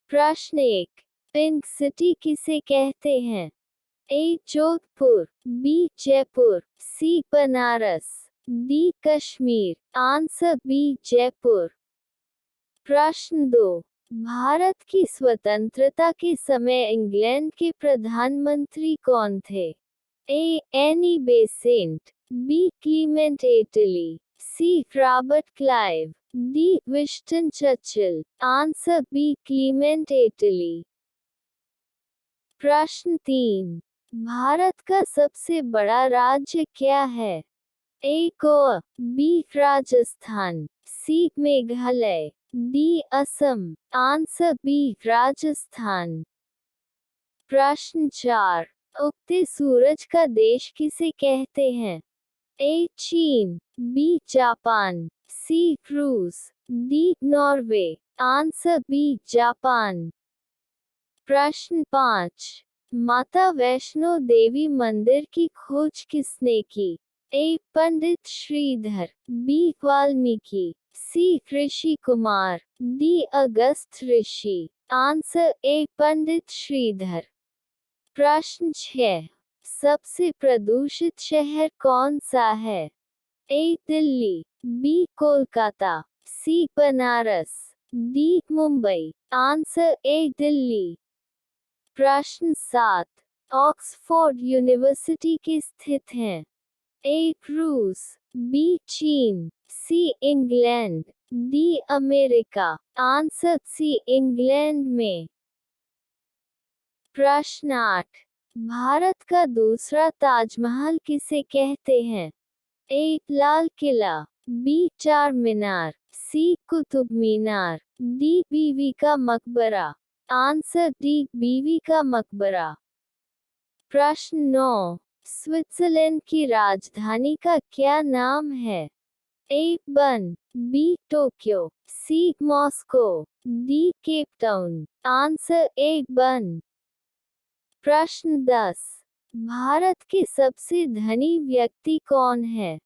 प्रश्न 1। Pink city किसे कहते हैं? A. Jodhpur, B. Jaipur, C. Banaras, D. Kashmir. Answer B. Jaipur. प्रश्न 2। भारत की स्वतंत्रता के समय इंग्लैंड के प्रधानमंत्री कौन थे? A. Annie Besant, B. Clement Attlee, C. Robert Clive, D. Winston Churchill. Answer B. Clement Attlee. प्रश्न 3। भारत का सबसे बड़ा राज्य क्या है? A. Goa, B. Rajasthan, C. Meghalaya, D. Assam. Answer B. Rajasthan. प्रश्न 4। उगते सूरज का देश किसे कहते हैं? ए. चीन, बी. Japan, C. रूस, D. Norway. Answer B. Japan. प्रश्न 5। माता वैष्णो देवी मंदिर की खोज किसने की? A. Pandit Shridhar, B. Valmiki, C. Rishi Kumar, D. Agastya Rishi. Answer A. Pandit Shridhar. प्रश्न 6। सबसे प्रदूषित शहर कौन सा है? A. Delhi, B. Kolkata, C. Banaras, D. Mumbai. Answer A. Delhi. प्रश्न 7। ऑक्सफोर्ड यूनिवर्सिटी की स्थित है? ए. रूस, बी. चीन, C. England, D. America. Answer C. England में। प्रश्न 8। भारत का दूसरा ताजमहल किसे कहते हैं? ए. लाल किला, बी. चार मीनार, सी. कुतुब मीनार, डी. बीवी का मकबरा। Answer D. बीवी का मकबरा। प्रश्न 9। स्विट्जरलैंड की राजधानी का क्या नाम है? A. Bern, B. Tokyo, C. Moscow, D. Cape Town. Answer A. Bern. प्रश्न 10। भारत के सबसे धनी व्यक्ति कौन है?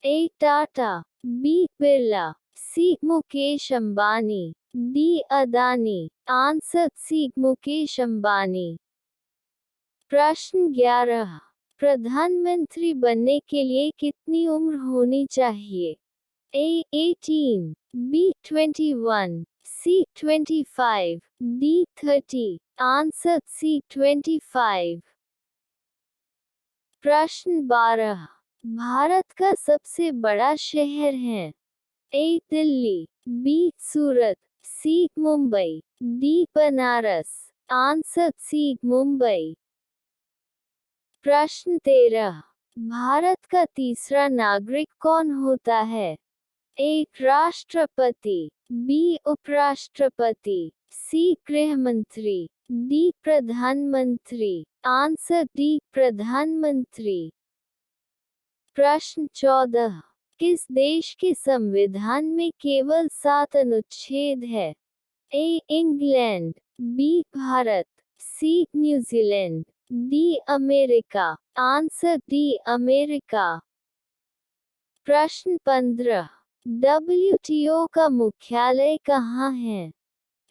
A. Tata, B. Birla, C. Mukesh Ambani, D. Adani. Answer C. Mukesh Ambani. प्रश्न 11। प्रधानमंत्री बनने के लिए कितनी उम्र होनी चाहिए? A. 18, B. 21, C. 25, D. 30। Answer C. 25। प्रश्न 12। भारत का सबसे बड़ा शहर है? A. Delhi, B. Surat, C. Mumbai, D. Banaras. Answer C. Mumbai. प्रश्न 13। भारत का तीसरा नागरिक कौन होता है? ए. राष्ट्रपति, बी. उपराष्ट्रपति, सी. गृहमंत्री, डी. प्रधानमंत्री। Answer D. प्रधानमंत्री। प्रश्न 14। किस देश के संविधान में केवल 7 अनुच्छेद है? A. England, B. Bharat, C. New Zealand, D. America. Answer D. America. प्रश्न 15। WTO का मुख्यालय कहाँ है?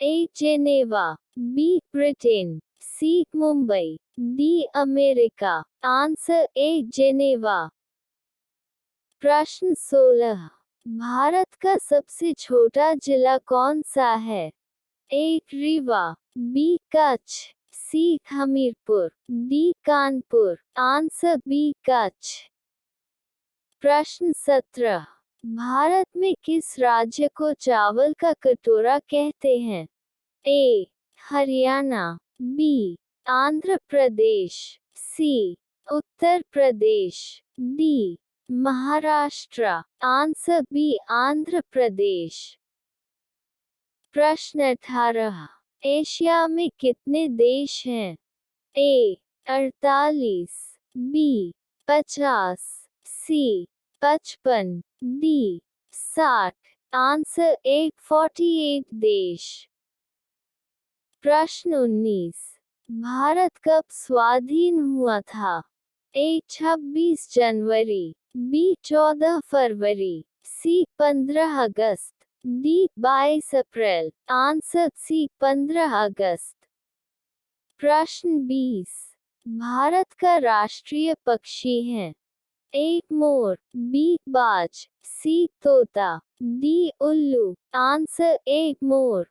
A. Geneva, B. Britain, C. Mumbai, D. America. Answer A. Geneva. प्रश्न 16। भारत का सबसे छोटा जिला कौन सा है? A. Rewa, B. Kutch, C. Hamirpur, D. Kanpur. Answer B. Kutch. प्रश्न 17। भारत में किस राज्य को चावल का कटोरा कहते हैं? A. Haryana, B. Andhra Pradesh, C. Uttar Pradesh, D. Maharashtra. Answer B. Andhra Pradesh. प्रश्न 18। एशिया में कितने देश हैं? A. 48, B. 50, C. 55, D. 60। Answer A. 48 देश। प्रश्न 19। भारत कब स्वाधीन हुआ था? ए. 26 जनवरी, बी. 14 फरवरी, सी. 15 अगस्त, डी 22 अप्रैल। आंसर सी 15 अगस्त। प्रश्न 20। भारत का राष्ट्रीय पक्षी है। ए मोर, बी बाज, सी तोता, डी उल्लू। Answer A more.